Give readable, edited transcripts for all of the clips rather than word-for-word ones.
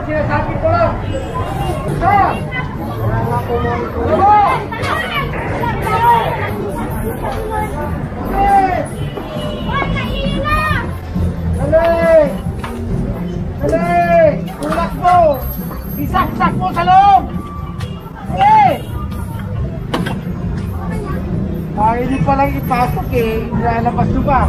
sinasabi ko lang. Wala nga po mo. Dali! Dali! Tulak mo! Isaksak mo sa loob! Dali! Hindi pa lang ipasok eh. Ilalabas nyo ba?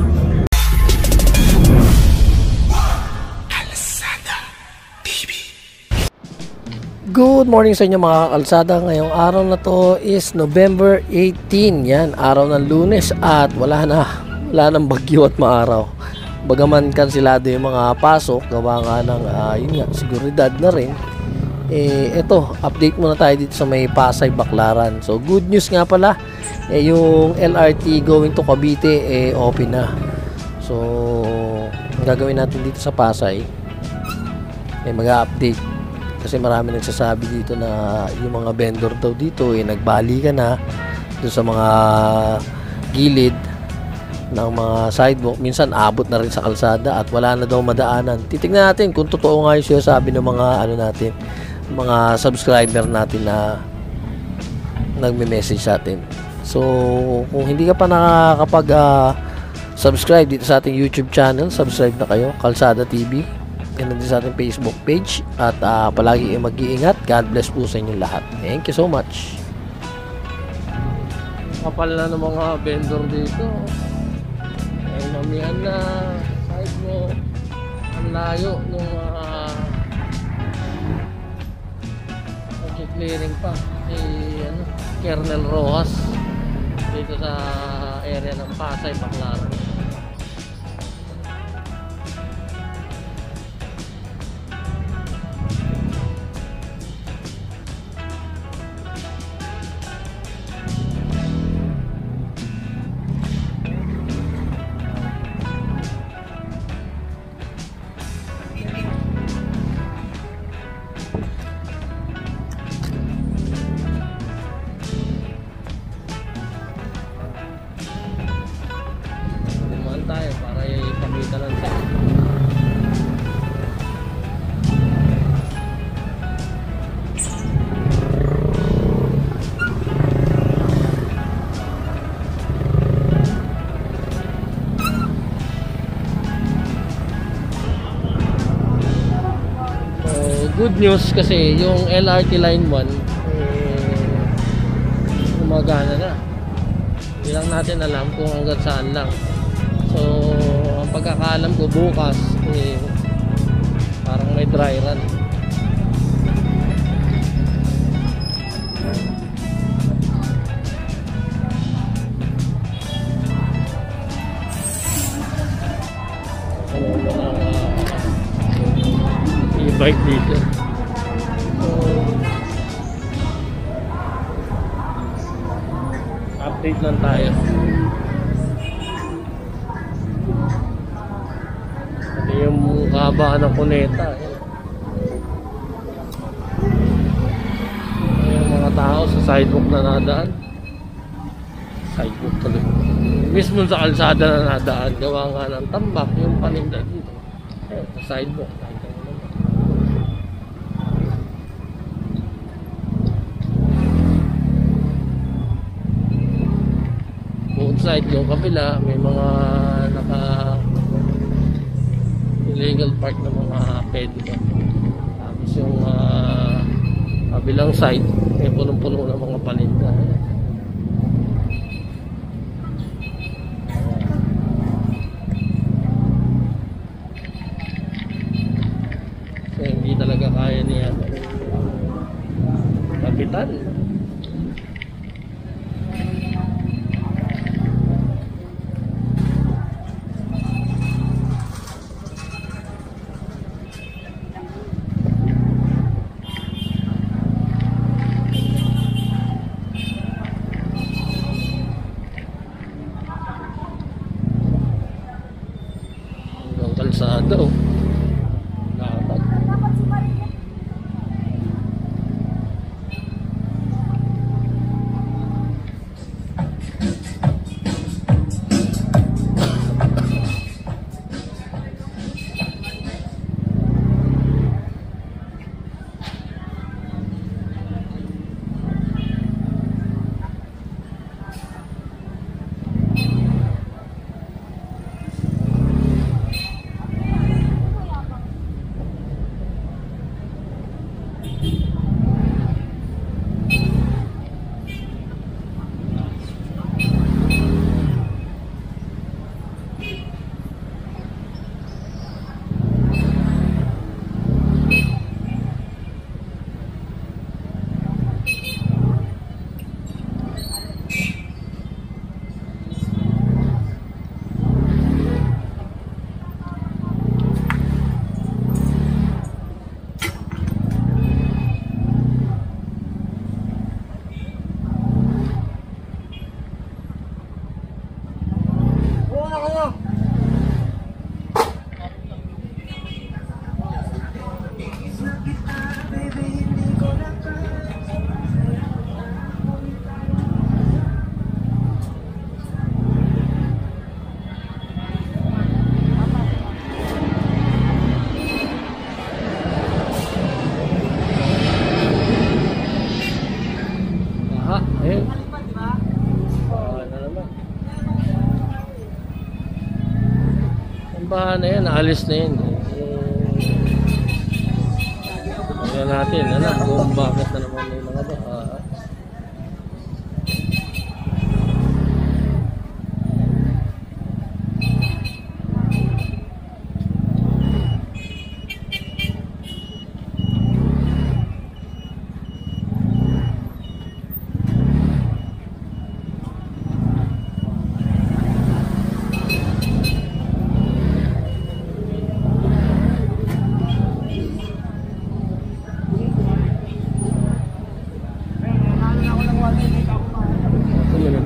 Good morning sa inyo mga kalsada. Ngayong araw na to is November 18. Yan, araw ng Lunes at wala nang bagyo at maaraw. Bagaman kansilado yung mga pasok, gawa nga ng yun nga, seguridad na rin. Ito, update muna tayo dito sa may Pasay, Baclaran. So good news nga pala, yung LRT going to Cavite open na. So ang gagawin natin dito sa Pasay, mag-update. Kasi marami nagsasabi dito na yung mga vendor daw dito nagbalikan na doon sa mga gilid ng mga sidewalk. Minsan abot na rin sa kalsada at wala na daw madaanan. Titignan natin kung totoo nga yung sinasabi ng mga natin, mga subscriber natin na nagme-message sa atin. So kung hindi ka pa nakakapag subscribe dito sa ating YouTube channel, subscribe na kayo, Kalsada TV. Yan din sa ating Facebook page. At palagi mag-iingat. God bless po sa inyong lahat. Thank you so much. Kapal na ng mga vendor dito. Mamihan na side mo. Ang layo nung clearing pa Kernel Rojas dito sa area ng Pasay, Baclaran. Tayo para ipakita lang sa good news kasi yung LRT line 1 gumagana na. Hindi lang natin alam kung hanggang saan lang. So, ang pagkakaalam ko bukas parang may dry run. E-bike dito. So, update lang tayo. Yung kabaan ng kuneta yung mga tao sa sidewalk na nadaan, sidewalk talaga mismo sa kalsada na nadaan, gawa nga ng tambak yung paninda dito sa sidewalk. Both side yung kabila may mga illegal park na mga pedicab. Tapos yung kabilang side may punong-puno ng mga paninda. So hindi talaga kaya niya kapitan. Kalsada lakad. baha na yan, naalis na yan. Tingnan natin, ano, kung bakit na naman may mga baha.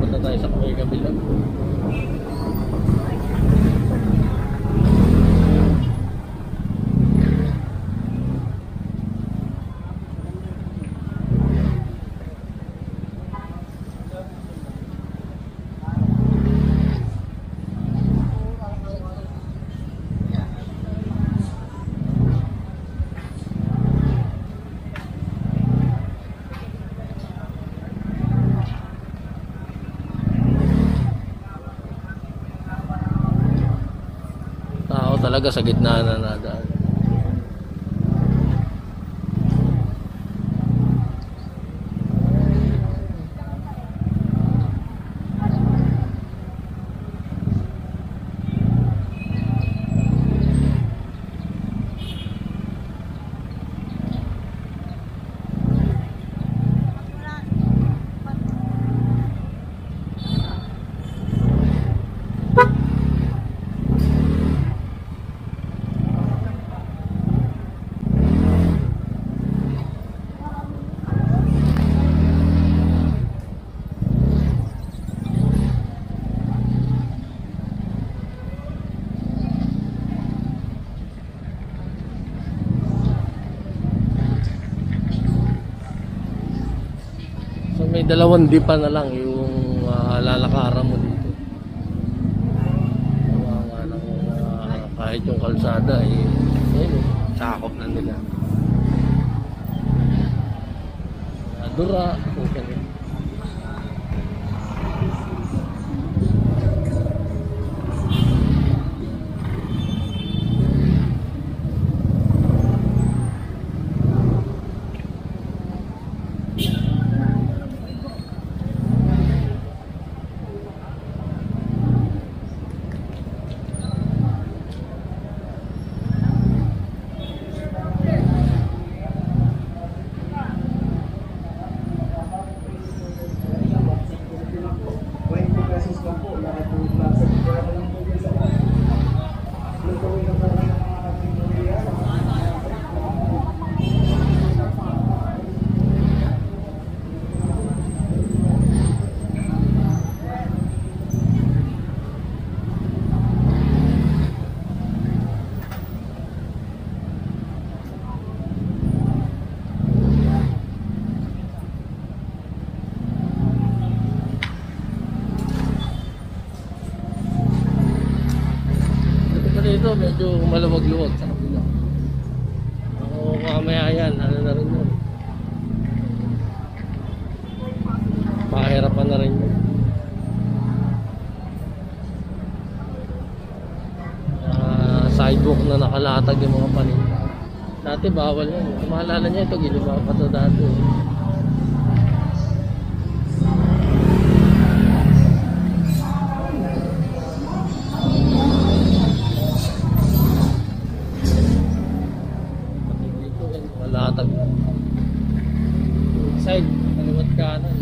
Punta tayo sa may kabila. Tao talaga sa gitna na nadaan. So may dalawang dipa na lang yung lalakaran mo dito. Kahit yung kalsada ayun, sakop na nila. Dura, okay. Dito medyo maluwag-luwag sa kabila. Oo, mamaya yan, ano na rin yun. Pahirapan na rin yun. Sidewalk na nakalatag yung mga paninda. Dati bawal yan. Maalala niya ito, ginawa pa ito dati. Latag side, kaliwat kanan.